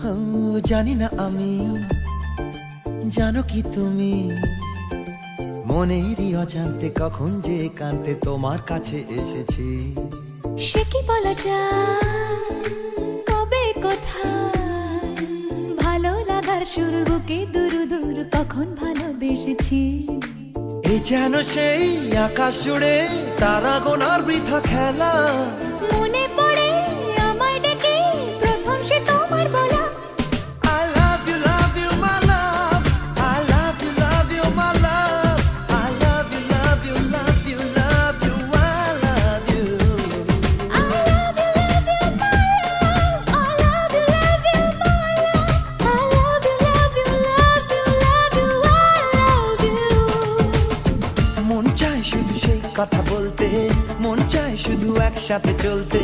ও, জানি না আমি, জানো কি তুমি, মনেরই অজান্তে কখন যে কান্তে তোমার কাছে এসেছি। সে কি বলা যায়, কবে কোথায়, ভালো লাগার শুরু বুকে দূর দূর কখন ভালোবেসেছি। এ যেন সেই আকাশ জুড়ে তারা গোনার বৃথা খেলা। মনে পড়ে আমায় ডেকে প্রথম সে তোমার বলা। I love you, love you, my love. I love you, love you, my love. I love you, love you, love you, love you, I love you. I love you, love you, my love. I love you, love you, my love. I love you, love you, love you, love you, I love you. মন চায় শুধু সেই কথা বলতে, মন চায় শুধু একসাথে চলতে।